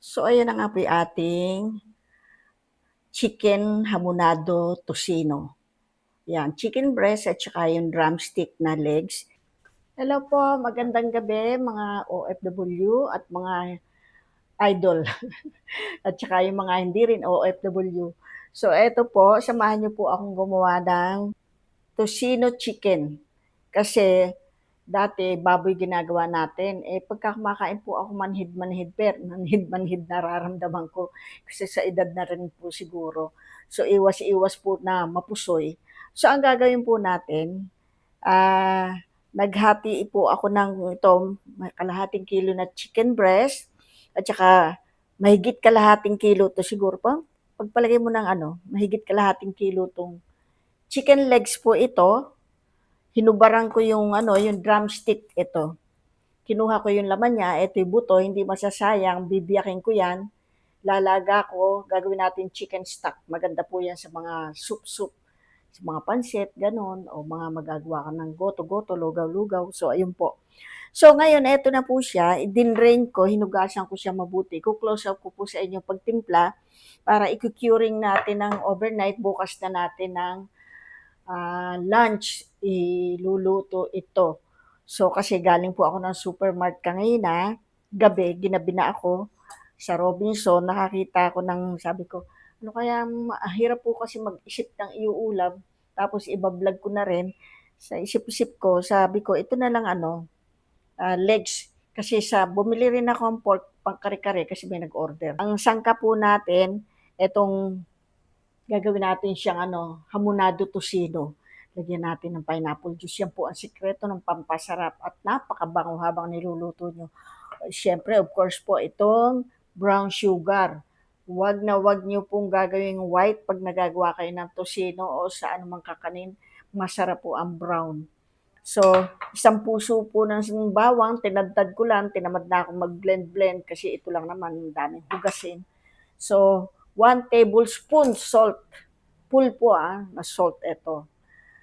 So, ayan na nga po yung ating chicken hamonado tocino. Yan, chicken breast at saka yung drumstick na legs. Hello po, magandang gabi mga OFW at mga idol at saka yung mga hindi rin OFW. So, eto po, samahan niyo po akong gumawa ng tocino chicken. Kasi dati baboy ginagawa natin. Pagka kumakain po ako manhid-manhid nararamdaman ko kasi sa edad na rin po siguro. So, iwas-iwas po na mapusoy. So, ang gagawin po natin, naghati po ako ng kalahating kilo na chicken breast at saka mahigit kalahating kilo to siguro pa. Pagpalagay mo ng mahigit kalahating kilo tong chicken legs po ito. Hinubaran ko yung drumstick ito. Kinuha ko yung laman niya, ito yung buto, hindi masasayang, bibiyakin ko yan, lalaga ko, gagawin natin chicken stock. Maganda po yan sa mga soup-soup, sa mga pansit, ganon, o mga magagawa ka ng goto-goto, lugaw-lugaw. So, ayun po. So, ngayon, eto na po siya, dinrain ko, hinugasan ko siya mabuti. Ku-close up ko po sa inyo pagtimpla para i-curing natin ng overnight, bukas na natin ng lunch, iluluto ito. So, kasi galing po ako ng supermarket kanina, gabi, ginabi na ako sa Robinson, nakakita ko sabi ko, ano kaya, hirap po kasi mag-isip ng iuulam, tapos ibablog ko na rin, sa isip-isip ko, sabi ko, ito na lang legs. Kasi bumili rin ako ng pork pang kare-kare kasi may nag-order. Ang sangka po natin, itong gagawin natin siyang hamonado tocino. Lagyan natin ng pineapple juice. Yan po ang sikreto ng pampasarap at napakabango habang niluluto nyo. Siyempre, of course po, itong brown sugar. Wag na wag nyo pong gagawing white pag nagagawa kayo ng tocino o sa anumang kakanin. Masarap po ang brown. So, isang puso po ng bawang, tinadtad ko lang, tinamad na akong mag-blend-blend kasi ito lang naman, daming hugasin. So, 1 tablespoon salt. Full po na salt ito.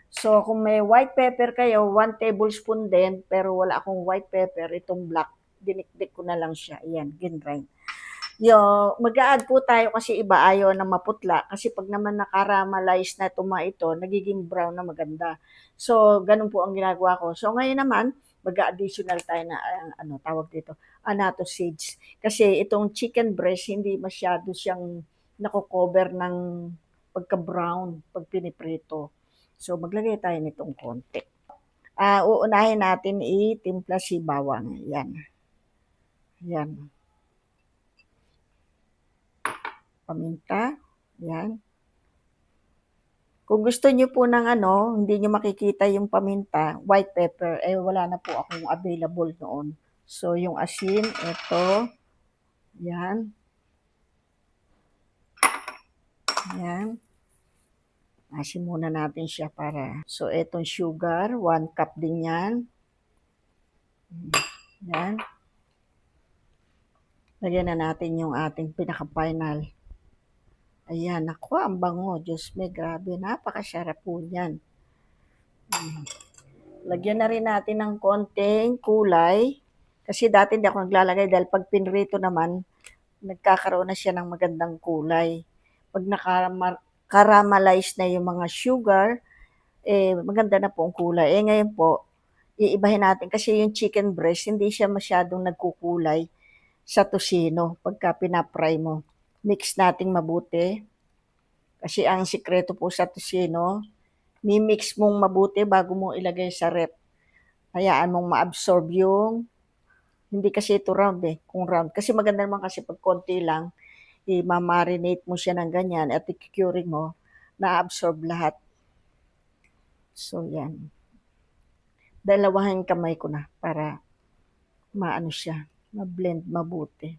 So, kung may white pepper kayo, 1 tablespoon din, pero wala akong white pepper, itong black, dinikdik ko na lang siya. Ayan, ginrind. Mag-a-add po tayo kasi iba ayaw na maputla. Kasi pag naman nakaramalize na ito, nagiging brown na maganda. So, ganun po ang ginagawa ko. So, ngayon naman, mag-additional tayo na, tawag dito, annatto seeds. Kasi itong chicken breast, hindi masyado siyang nako-cover ng pagka-brown pag piniprito. So, maglagay tayo nitong konti. Uunahin natin itimpla si bawang. Yan. Yan. Paminta. Yan. Kung gusto niyo po ng hindi niyo makikita yung paminta, white pepper, wala na po akong available noon. So, yung asin, ito. Yan. Yan. Asin muna natin siya para. So, itong sugar, 1 cup din yan. Yan. Lagyan na natin yung ating pinaka-final. Ayan, naku, ang bango. Diyos me, grabe. Napakasarap po yan. Lagyan na rin natin ng konting kulay. Kasi dati hindi ako naglalagay dahil pag pinrito naman, nagkakaroon na siya ng magandang kulay. Pag nakaramalize na yung mga sugar, maganda na po ang kulay. Ngayon po, iibahin natin kasi yung chicken breast, hindi siya masyadong nagkukulay sa tocino pagka pinapry mo. Mix nating mabuti. Kasi ang sikreto po sa tocino, mimix mong mabuti bago mo ilagay sa rep. Hayaan mong ma-absorb hindi kasi ito round kung round. Kasi maganda naman kasi pag konti lang, i-marinate mo siya ng ganyan at i-curing mo, na-absorb lahat. So, yan. Dalawahin kamay ko na para maano siya, ma-blend mabuti.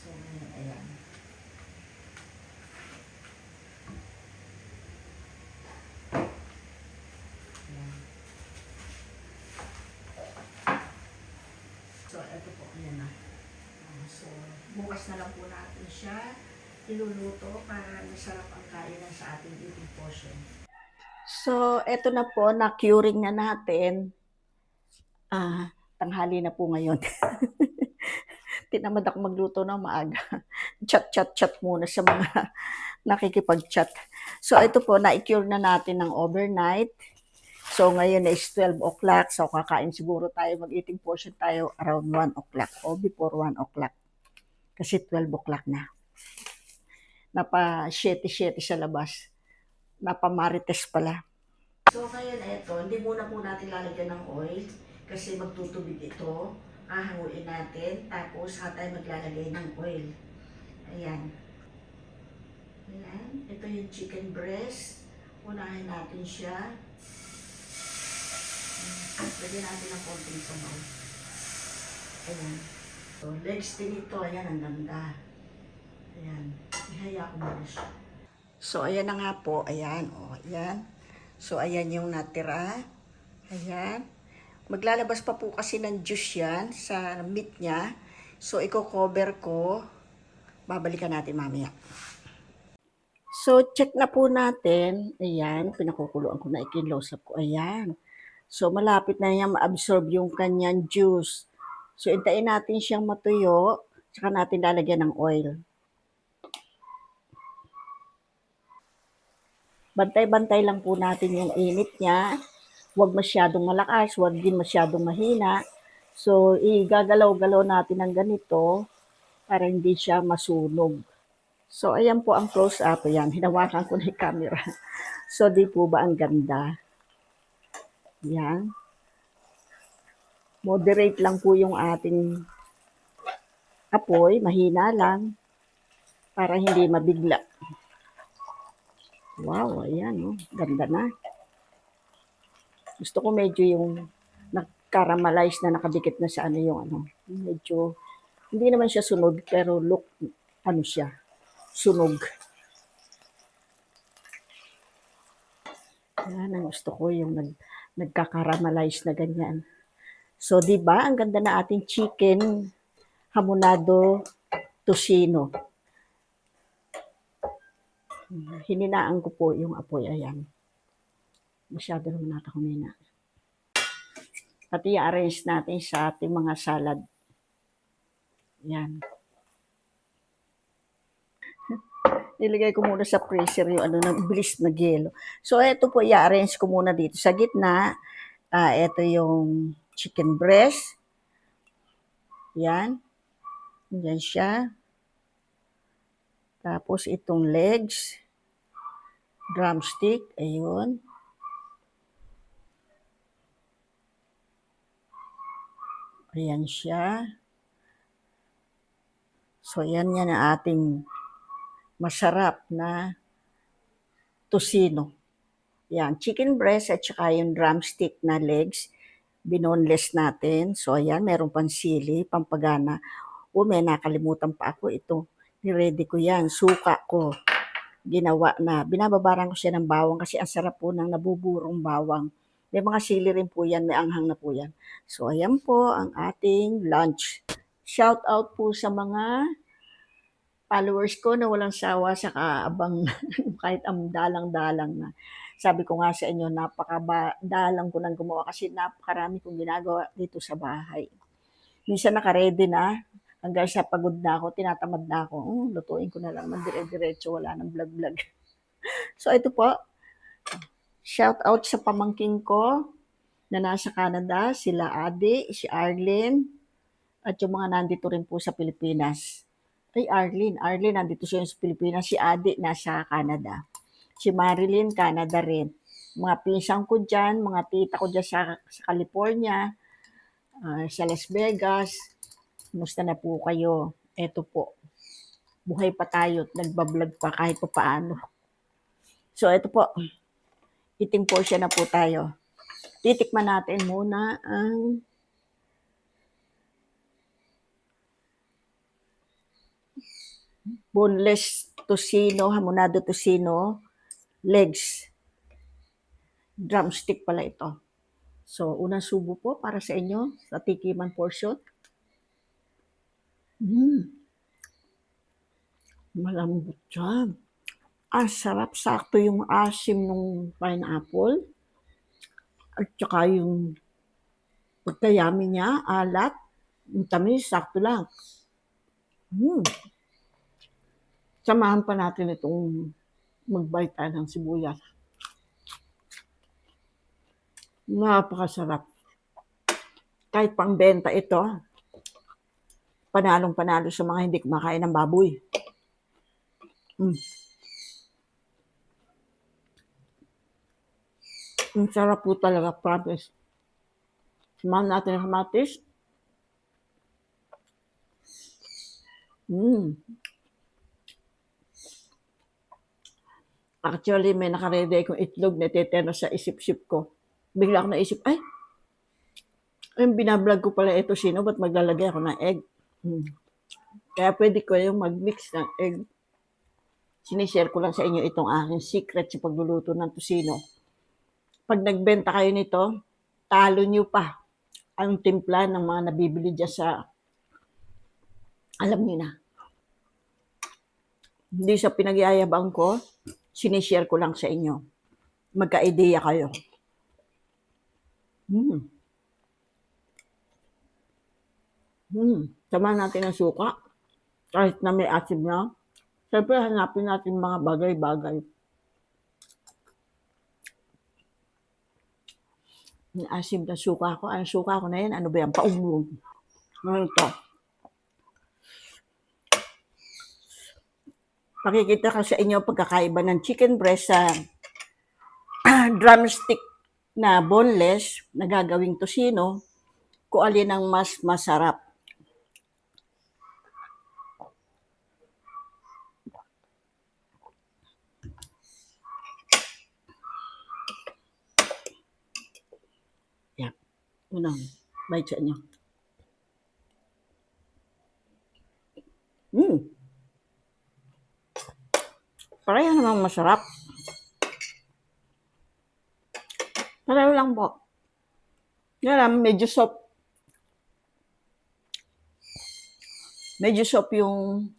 So, ayan. So, ito po, ayan na. So, bukas na lang po natin siya iluluto para masarap ang kainan sa ating eating portion. So, ito na po, na-curing na natin. Tanghali na po ngayon. tinamad ako magluto ng maaga. Chat muna sa mga nakikipag-chat. So ito po, na-cure na natin ng overnight. So ngayon is 12 o'clock. So kakain siguro tayo, mag-eating portion tayo around 1 o'clock o before 1 o'clock. Kasi 12 o'clock na. Napa-7 sa labas. Napa-marites pala. So ngayon ito, hindi muna po natin lalagyan ng oil kasi magtutubig ito. Hahanguin natin, tapos tayo maglalagay ng oil. Ayan. Ayan. Ito yung chicken breast. Unahin natin siya. Lagyan natin ng konting sabaw. Ayan. So, legs din ito. Ayan, ang ganda. Ayan. Ihaya ko muna siya. So, ayan na nga po. Ayan. O, ayan. So, ayan yung natira. Ayan. Maglalabas pa po kasi ng juice yan sa meat niya. So, i-cover ko. Babalikan natin mamaya. So, check na po natin. Ayan. Pinakukuluan ko na. Ikinlose up ko. Ayan. So, malapit na niya ma-absorb yung kanyang juice. So, intayin natin siyang matuyo. Saka natin lalagyan ng oil. Bantay-bantay lang po natin yung init niya. Huwag masyadong malakas, huwag din masyadong mahina. So, igagalaw-galaw natin ng ganito para hindi siya masunog. So, ayan po ang close-up. Ayan, hinawakan ko na yung camera. So, di po ba ang ganda? Ayan. Moderate lang po yung ating apoy, mahina lang para hindi mabigla. Wow, ayan, oh, ganda na. Gusto ko medyo yung nag-caramelize na nakadikit na sa ano yung ano. Medyo, hindi naman siya sunog, pero look, ano siya, sunog. Ayan, ang gusto ko yung nagka-caramelize na ganyan. So, di ba, ang ganda na ating chicken hamonado tocino. Hininaan ko po yung apoy, ayan. Masyado naman nata humina. Pati i-arrange natin sa ating mga salad. Yan. Nilagay ko muna sa freezer yung ano, bilis na yelo. So, ito po, i-arrange ko muna dito sa gitna. Ito yung chicken breast. Yan. Yan siya. Tapos, itong legs. Drumstick. Ayun. Ayan siya. So, yan ang ating masarap na tocino. Yan, chicken breast at saka yung drumstick na legs, binoneless natin. So, ayan, meron pang sili, pampagana. May nakalimutan pa ako. Ito, niready ko yan. Suka ko. Ginawa na. Binababaran ko siya ng bawang kasi ang sarap po ng nabuburong bawang. May mga sili rin po yan, may anghang na po yan. So, ayan po ang ating lunch. Shout out po sa mga followers ko na walang sawa sa kaabang kahit ang dalang-dalang na. Sabi ko nga sa inyo, napakadalang ko nang gumawa kasi napakarami kong ginagawa dito sa bahay. Minsan nakaredy na, hanggang sa pagod na ako, tinatamad na ako. Lutuin ko na lang, dire-diretso, wala nang vlog-vlog. So ito po, shout out sa pamangking ko na nasa Canada, sila Adi, si Arlene, at yung mga nandito rin po sa Pilipinas. Ay, Arlene, nandito siya sa Pilipinas. Si Adi, nasa Canada. Si Marilyn, Canada rin. Mga pinsang ko dyan, mga tita ko dyan sa California, sa Las Vegas. Kumusta na po kayo? Eto po, buhay pa tayo, nagbablog pa kahit pa paano. So, eto po, eating portion na po tayo. Titikman natin muna ang boneless tocino, hamonado tocino, legs. Drumstick pala ito. So, unang subo po para sa inyo, sa tikiman portion. Malambot siya. Ang sarap, sakto yung asim ng pineapple. At saka yung pagkayami niya, alat, yung tamis, sakto lang. Hmm. Samahan pa natin itong mag-bite tayo ng sibuyas. Napakasarap. Kahit pangbenta ito, panalong-panalo sa mga hindi kumakain ng baboy. Hmm. Ang sarap po talaga, promise. Samahan natin ang kamatis. Hmm. Actually, may naka-ready akong itlog na teteno sa isip-sip ko. Bigla ako naisip, ay, yung binablog ko pala ito sino, ba't maglalagay ako ng egg? Hmm. Kaya pwede ko yung mag-mix ng egg. Sinishare ko lang sa inyo itong aking secret sa pagluluto ng tusino. Pag nagbenta kayo nito, talo nyo pa ang timpla ng mga nabibili dyan sa, alam niyo na, hindi sa pinagyayabang ko, sinishare ko lang sa inyo. Magka-ideya kayo. Hmm. Samahan natin ang suka. Kahit na may asim na. Siyempre, hanapin natin mga bagay-bagay. Yung asim na suka ko. Ang suka ko na yan, ano ba yan? Paumlong. Ngayon ito. Pakikita ko sa inyo pagkakaiba ng chicken breast sa drumstick na boneless na gagawing tosino, kung alin ang mas masarap. Yan. Unang bite sa inyo. Pareho namang masarap. Pareho lang po. Yan lang, medyo soft. Medyo soft yung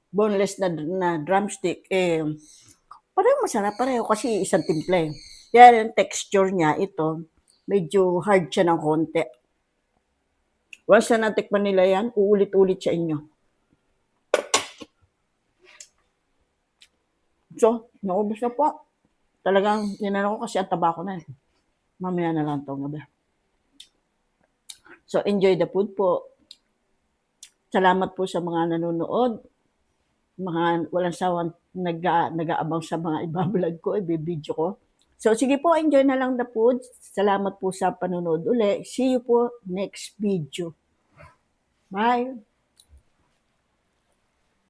boneless na drumstick. Pareho masarap. Pareho kasi isang timple. Kaya yung texture niya, ito, medyo hard siya ng konti. Once na natikman nila yan, uulit-ulit sa inyo. So, naubos na po. Talagang, tinanong ko kasi ang taba ko na eh. Mamaya na lang itong gabi. So, enjoy the food po. Salamat po sa mga nanonood. Mga walang sawang nag-aabang sa mga ibablog ko, ibibidyo ko. So, sige po, enjoy na lang the food. Salamat po sa panonood uli. See you po next video. Bye!